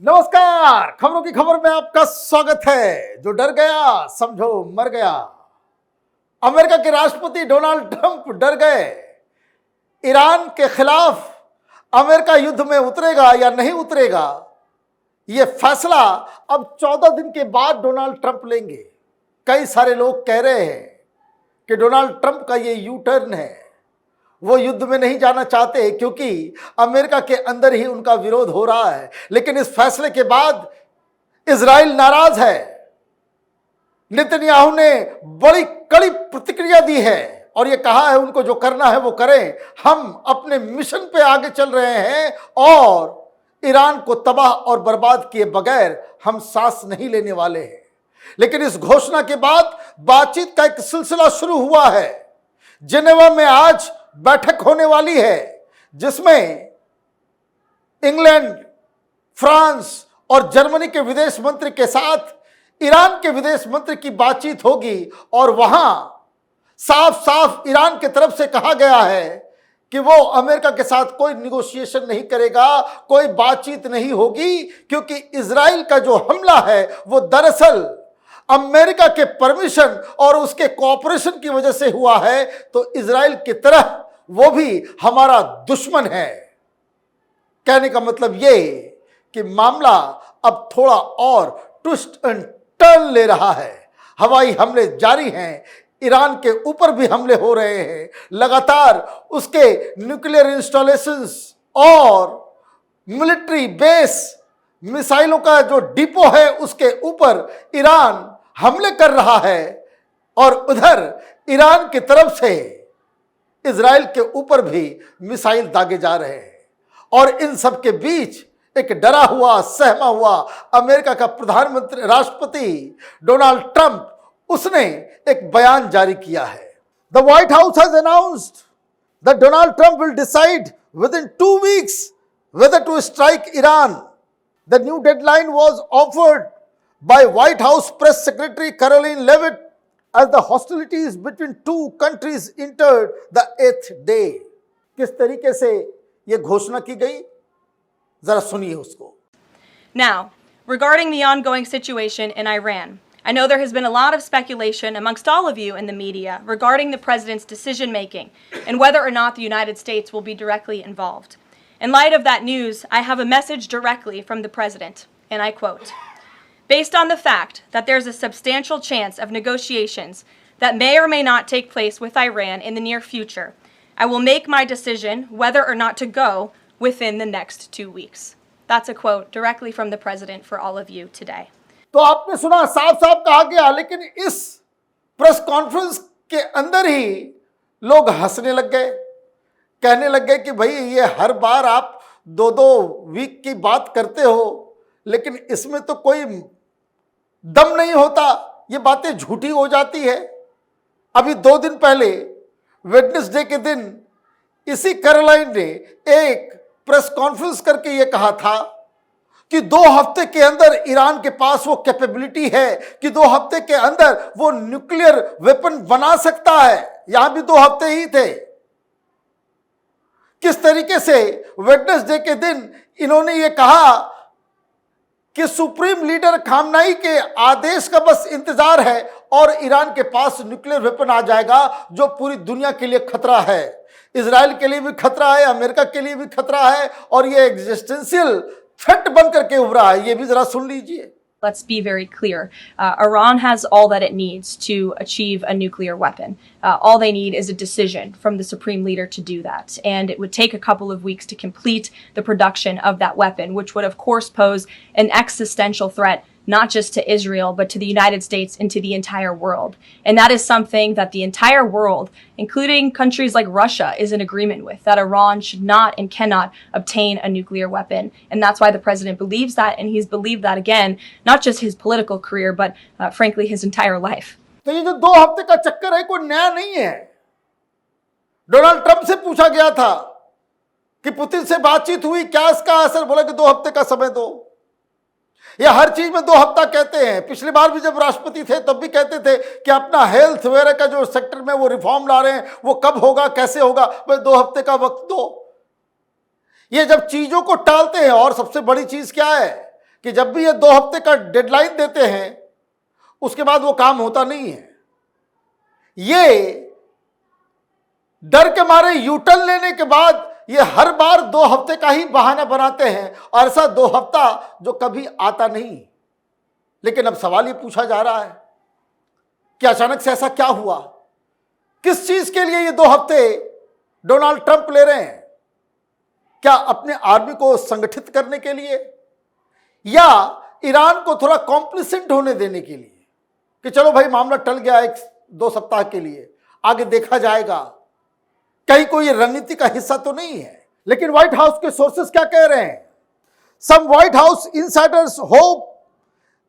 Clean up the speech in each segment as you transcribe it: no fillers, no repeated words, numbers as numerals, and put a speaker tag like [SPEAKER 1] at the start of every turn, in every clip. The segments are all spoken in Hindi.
[SPEAKER 1] नमस्कार, खबरों की खबर में आपका स्वागत है। जो डर गया समझो मर गया। अमेरिका के राष्ट्रपति डोनाल्ड ट्रंप डर गए। ईरान के खिलाफ अमेरिका युद्ध में उतरेगा या नहीं उतरेगा, यह फैसला अब 14 दिन के बाद डोनाल्ड ट्रंप लेंगे। कई सारे लोग कह रहे हैं कि डोनाल्ड ट्रंप का यह यू टर्न है, वो युद्ध में नहीं जाना चाहते क्योंकि अमेरिका के अंदर ही उनका विरोध हो रहा है। लेकिन इस फैसले के बाद इजराइल नाराज है। नेतन्याहू ने बड़ी कड़ी प्रतिक्रिया दी है और ये कहा है उनको जो करना है वो करें, हम अपने मिशन पे आगे चल रहे हैं और ईरान को तबाह और बर्बाद किए बगैर हम सांस नहीं लेने वाले हैं। लेकिन इस घोषणा के बाद बातचीत का एक सिलसिला शुरू हुआ है। जिनेवा में आज बैठक होने वाली है जिसमें इंग्लैंड, फ्रांस और जर्मनी के विदेश मंत्री के साथ ईरान के विदेश मंत्री की बातचीत होगी और वहां साफ साफ ईरान की तरफ से कहा गया है कि वो अमेरिका के साथ कोई निगोशिएशन नहीं करेगा, कोई बातचीत नहीं होगी, क्योंकि इजराइल का जो हमला है वो दरअसल अमेरिका के परमिशन और उसके कोऑपरेशन की वजह से हुआ है। तो इजराइल की तरह वो भी हमारा दुश्मन है। कहने का मतलब ये कि मामला अब थोड़ा और ट्विस्ट एंड टर्न ले रहा है। हवाई हमले जारी हैं, ईरान के ऊपर भी हमले हो रहे हैं। लगातार उसके न्यूक्लियर इंस्टॉलेशंस और मिलिट्री बेस, मिसाइलों का जो डिपो है उसके ऊपर ईरान हमले कर रहा है और उधर ईरान की तरफ से इजराइल के ऊपर भी मिसाइल दागे जा रहे हैं। और इन सब के बीच एक डरा हुआ, सहमा हुआ अमेरिका का प्रधानमंत्री, राष्ट्रपति डोनाल्ड ट्रंप, उसने एक बयान जारी किया है। The white house has announced that Donald Trump will decide with in 2 weeks whether to strike Iran. The new deadline was offered by White House Press Secretary Caroline Leavitt as the hostilities between two countries entered the 8th day. किस तरीके से ये घोषणा की गई, जरा सुनिए उसको।
[SPEAKER 2] Now, regarding the ongoing situation in Iran, I know there has been a lot of speculation amongst all of you in the media regarding the president's decision making and whether or not the United States will be directly involved. In light of that news, I have a message directly from the president, and I quote, "Based on the fact that there's a substantial chance of negotiations that may or may not take place with Iran in the near future, I will make my decision whether or not to go within the next 2 weeks." That's a quote directly from the president for all of you today.
[SPEAKER 1] तो आपने सुना, साफ साफ कहा गया। लेकिन इस प्रेस कॉन्फ्रेंस के अंदर ही लोग हंसने लग गए, कहने लग गए कि भाई ये हर बार आप 2-2 वीक की बात करते हो, लेकिन इसमें तो कोई दम नहीं होता, ये बातें झूठी हो जाती है। अभी 2 दिन पहले वेडनेसडे के दिन इसी कैरोलाइन ने एक प्रेस कॉन्फ्रेंस करके ये कहा था कि 2 हफ्ते के अंदर ईरान के पास वो कैपेबिलिटी है कि 2 हफ्ते के अंदर वो न्यूक्लियर वेपन बना सकता है। यहां भी 2 हफ्ते ही थे। किस तरीके से वेडनेसडे के दिन इन्होंने ये कहा कि सुप्रीम लीडर खामनाई के आदेश का बस इंतजार है और ईरान के पास न्यूक्लियर वेपन आ जाएगा, जो पूरी दुनिया के लिए खतरा है। इजराइल के लिए भी खतरा है, अमेरिका के लिए भी खतरा है और ये एग्जिस्टेंशियल थ्रेट बन करके उभरा है। ये भी जरा सुन लीजिए।
[SPEAKER 2] Let's be very clear. Iran has all that it needs to achieve a nuclear weapon. All they need is a decision from the supreme leader to do that. And it would take a couple of weeks to complete the production of that weapon, which would of course pose an existential threat, not just to Israel, but to the United States and to the entire world. And that is something that the entire world, including countries like Russia, is in agreement with, that Iran should not and cannot obtain a nuclear weapon. And that's why the president believes that, and he's believed that again, not just his political career, but frankly, his entire life.
[SPEAKER 1] तो ये जो 2 हफ्ते का चक्कर है कोई नया नहीं है। डोनाल्ड ट्रंप से पूछा गया था कि पुतिन से बातचीत हुई, क्या इसका असर, बोला कि 2 हफ्ते का समय दो। ये हर चीज में 2 हफ्ता कहते हैं। पिछली बार भी जब राष्ट्रपति थे तब भी कहते थे कि अपना हेल्थ वगैरह का जो सेक्टर में वो रिफॉर्म ला रहे हैं वो कब होगा, कैसे होगा, भाई 2 हफ्ते का वक्त दो। ये जब चीजों को टालते हैं, और सबसे बड़ी चीज क्या है कि जब भी ये 2 हफ्ते का डेडलाइन देते हैं उसके बाद वो काम होता नहीं है। ये डर के मारे यूटर्न लेने के बाद ये हर बार 2 हफ्ते का ही बहाना बनाते हैं और ऐसा 2 हफ्ता जो कभी आता नहीं। लेकिन अब सवाल ये पूछा जा रहा है कि अचानक से ऐसा क्या हुआ? किस चीज के लिए ये 2 हफ्ते डोनाल्ड ट्रंप ले रहे हैं? क्या अपने आर्मी को संगठित करने के लिए या ईरान को थोड़ा कॉम्प्लिसेंट होने देने के लिए कि चलो भाई मामला टल गया 1-2 सप्ताह के लिए, आगे देखा जाएगा? कहीं कोई रणनीति का हिस्सा तो नहीं है। लेकिन व्हाइट हाउस के सोर्सेस क्या कह रहे हैं? Some White House insiders hope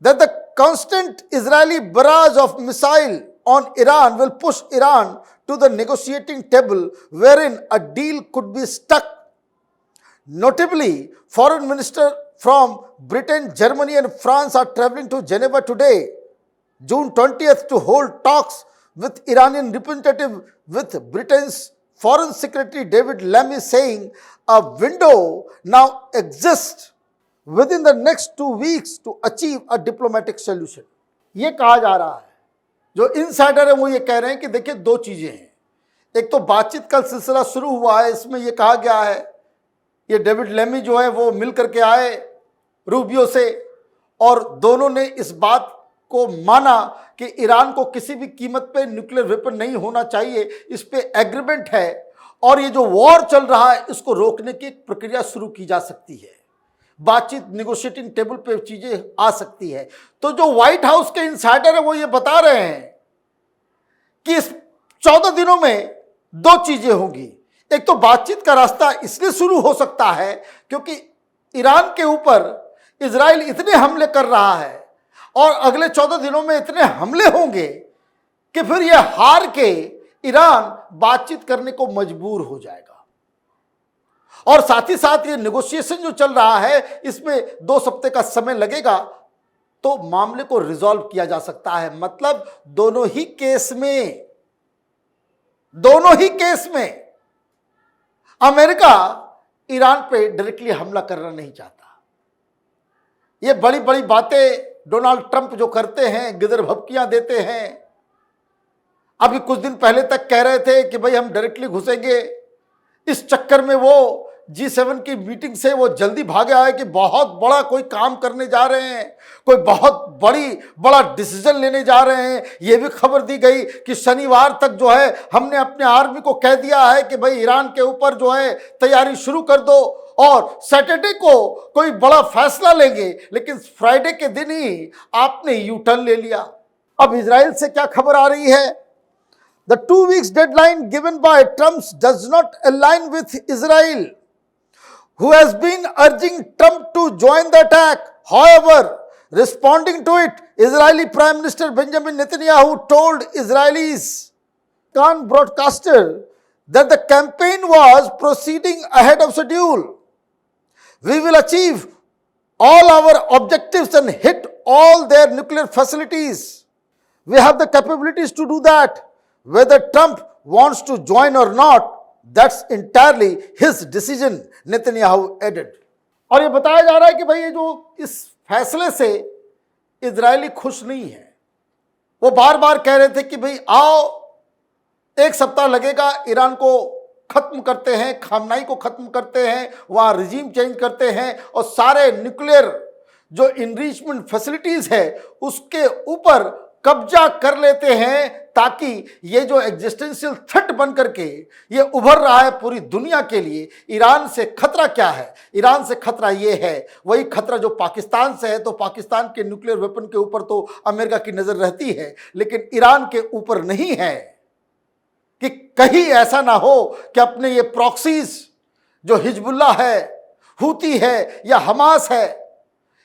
[SPEAKER 1] that the constant Israeli barrage of missile on Iran will push Iran to the negotiating table wherein a deal could be struck. Notably, foreign ministers from Britain, Germany and France are traveling to Geneva today, June 20th, to hold talks with Iranian representative, with Britain's Foreign Secretary David Lammy saying a window now exists within the next 2 weeks to achieve a diplomatic solution. ये कहा जा रहा है, जो इनसाइडर है वो ये कह रहे हैं कि देखिए 2 चीजें हैं। एक तो बातचीत का सिलसिला शुरू हुआ है, इसमें ये कहा गया है, ये डेविड लेमी जो है वो मिल करके आए रूबियो से और दोनों ने इस बात को माना कि ईरान को किसी भी कीमत पे न्यूक्लियर वेपन नहीं होना चाहिए, इस पे एग्रीमेंट है और ये जो वॉर चल रहा है इसको रोकने की एक प्रक्रिया शुरू की जा सकती है। बातचीत निगोशिएटिंग टेबल पे चीजें आ सकती है। तो जो व्हाइट हाउस के इनसाइडर है वो ये बता रहे हैं कि इस 14 दिनों में 2 चीजें होंगी। एक तो बातचीत का रास्ता इसलिए शुरू हो सकता है क्योंकि ईरान के ऊपर इजराइल इतने हमले कर रहा है और अगले 14 दिनों में इतने हमले होंगे कि फिर यह हार के ईरान बातचीत करने को मजबूर हो जाएगा। और साथ ही साथ ये नेगोशिएशन जो चल रहा है इसमें 2 हफ्ते का समय लगेगा तो मामले को रिजॉल्व किया जा सकता है। मतलब दोनों ही केस में अमेरिका ईरान पे डायरेक्टली हमला करना नहीं चाहता। ये बड़ी बड़ी बातें डोनाल्ड ट्रंप जो करते हैं, गिदर भभकियां देते हैं। अभी कुछ दिन पहले तक कह रहे थे कि भाई हम डायरेक्टली घुसेंगे, इस चक्कर में वो G7 की मीटिंग से वो जल्दी भागे आए कि बहुत बड़ा कोई काम करने जा रहे हैं, कोई बहुत बड़ा डिसीजन लेने जा रहे हैं। ये भी खबर दी गई कि शनिवार तक जो है हमने अपने आर्मी को कह दिया है कि भाई ईरान के ऊपर जो है तैयारी शुरू कर दो और सैटरडे को कोई बड़ा फैसला लेंगे। लेकिन फ्राइडे के दिन ही आपने यू टर्न ले लिया। अब इजराइल से क्या खबर आ रही है? The 2 weeks deadline given by Trump does not align with Israel, who has been urging Trump to join the attack. However, responding to it, Israeli Prime Minister Benjamin Netanyahu told Israelis Khan broadcaster that the campaign was proceeding ahead of schedule. We will achieve all our objectives and hit all their nuclear facilities. We have the capabilities to do that. Whether Trump wants to join or not, that's entirely his decision, Netanyahu added. और ये बताया जा रहा है कि भाई ये जो इस फैसले से इजरायली खुश नहीं है। वो बार बार कह रहे थे कि भाई आओ 1 सप्ताह लगेगा, ईरान को खत्म करते हैं, खामनाई को खत्म करते हैं, वहाँ रिजीम चेंज करते हैं और सारे न्यूक्लियर जो इनरिचमेंट फैसिलिटीज है उसके ऊपर कब्जा कर लेते हैं ताकि ये जो एग्जिस्टेंशियल थ्रेट बन करके ये उभर रहा है पूरी दुनिया के लिए। ईरान से खतरा क्या है? ईरान से खतरा ये है वही खतरा जो पाकिस्तान से है। तो पाकिस्तान के न्यूक्लियर वेपन के ऊपर तो अमेरिका की नजर रहती है, लेकिन ईरान के ऊपर नहीं है कि कहीं ऐसा ना हो कि अपने ये प्रॉक्सीज जो हिजबुल्लाह है, हूती है या हमास है,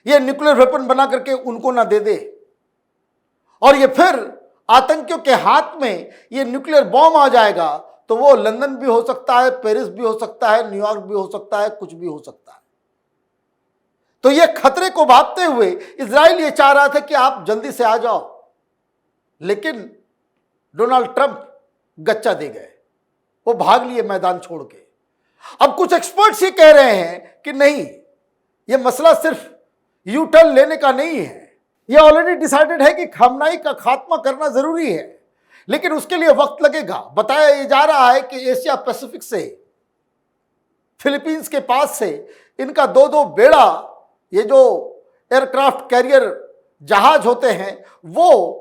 [SPEAKER 1] ये न्यूक्लियर वेपन बना करके उनको ना दे दे और ये फिर आतंकियों के हाथ में ये न्यूक्लियर बॉम्ब आ जाएगा तो वो लंदन भी हो सकता है, पेरिस भी हो सकता है, न्यूयॉर्क भी हो सकता है, कुछ भी हो सकता है। तो ये खतरे को भांपते हुए इजराइल ये चाह रहा था कि आप जल्दी से आ जाओ, लेकिन डोनाल्ड ट्रंप गच्चा दे गए, वो भाग लिए मैदान छोड़ के। अब कुछ एक्सपर्ट्स ये कह रहे हैं कि नहीं, ये मसला सिर्फ यू टर्न लेने का नहीं है। यह ऑलरेडी डिसाइडेड है कि खामनाई का खात्मा करना जरूरी है, लेकिन उसके लिए वक्त लगेगा। बताया ये जा रहा है कि एशिया पैसिफिक से, फिलीपींस के पास से इनका दो दो बेड़ा, ये जो एयरक्राफ्ट कैरियर जहाज होते हैं, वो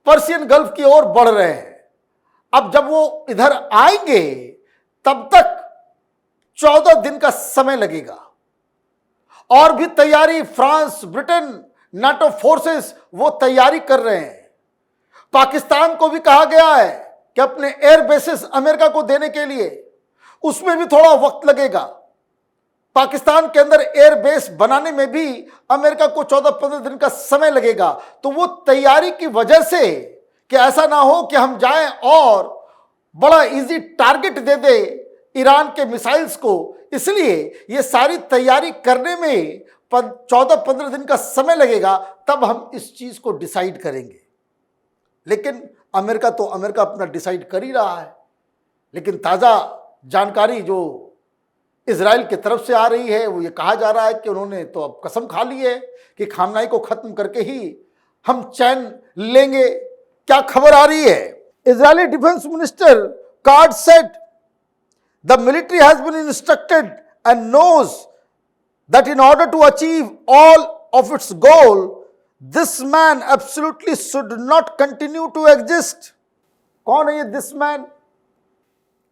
[SPEAKER 1] पर्शियन गल्फ की ओर बढ़ रहे हैं। अब जब वो इधर आएंगे तब तक 14 दिन का समय लगेगा। और भी तैयारी, फ्रांस, ब्रिटेन, नाटो फोर्सेस वो तैयारी कर रहे हैं। पाकिस्तान को भी कहा गया है कि अपने एयर बेसेस अमेरिका को देने के लिए, उसमें भी थोड़ा वक्त लगेगा। पाकिस्तान के अंदर एयर बेस बनाने में भी अमेरिका को 14-15 दिन का समय लगेगा। तो वो तैयारी की वजह से कि ऐसा ना हो कि हम जाएं और बड़ा इजी टारगेट दे दे ईरान के मिसाइल्स को, इसलिए ये सारी तैयारी करने में 14-15 दिन का समय लगेगा। तब हम इस चीज को डिसाइड करेंगे। लेकिन अमेरिका अपना डिसाइड कर ही रहा है। लेकिन ताज़ा जानकारी जो इजराइल की तरफ से आ रही है, वो ये कहा जा रहा है कि उन्होंने तो अब कसम खा ली है कि खामनाई को खत्म करके ही हम चैन लेंगे। क्या खबर आ रही है? Israeli defence minister card said the military has been instructed and knows that in order to achieve all of its goal this man absolutely should not continue to exist. कौन है ये दिस मैन?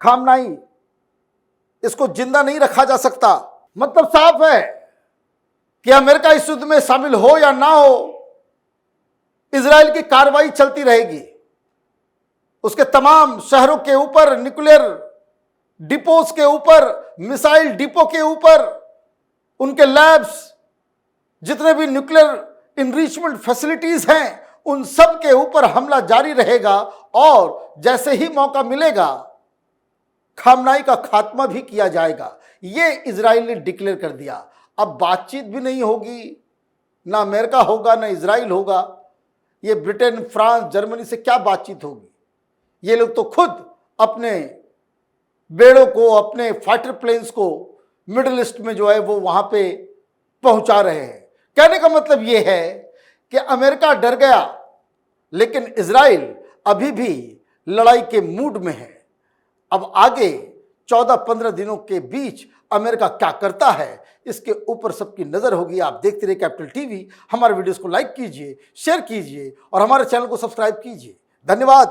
[SPEAKER 1] खामनाई। इसको जिंदा नहीं रखा जा सकता। मतलब साफ है कि अमेरिका इस युद्ध में शामिल हो या ना हो, इजराइल की कार्रवाई चलती रहेगी। उसके तमाम शहरों के ऊपर, न्यूक्लियर डिपोज के ऊपर, मिसाइल डिपो के ऊपर, उनके लैब्स, जितने भी न्यूक्लियर इनरिचमेंट फैसिलिटीज हैं, उन सब के ऊपर हमला जारी रहेगा। और जैसे ही मौका मिलेगा खामनाई का खात्मा भी किया जाएगा। ये इजराइल ने डिक्लेयर कर दिया। अब बातचीत भी नहीं होगी, ना अमेरिका होगा ना इजराइल होगा। ये ब्रिटेन, फ्रांस, जर्मनी से क्या बातचीत होगी? ये लोग तो खुद अपने बेड़ों को, अपने फाइटर प्लेन्स को मिडिल ईस्ट में जो है वो वहां पे पहुंचा रहे हैं। कहने का मतलब ये है कि अमेरिका डर गया, लेकिन इजराइल अभी भी लड़ाई के मूड में है। अब आगे 14-15 दिनों के बीच अमेरिका क्या करता है, इसके ऊपर सबकी नजर होगी। आप देखते रहिए कैपिटल टीवी। हमारे वीडियोस को लाइक कीजिए, शेयर कीजिए और हमारे चैनल को सब्सक्राइब कीजिए। धन्यवाद।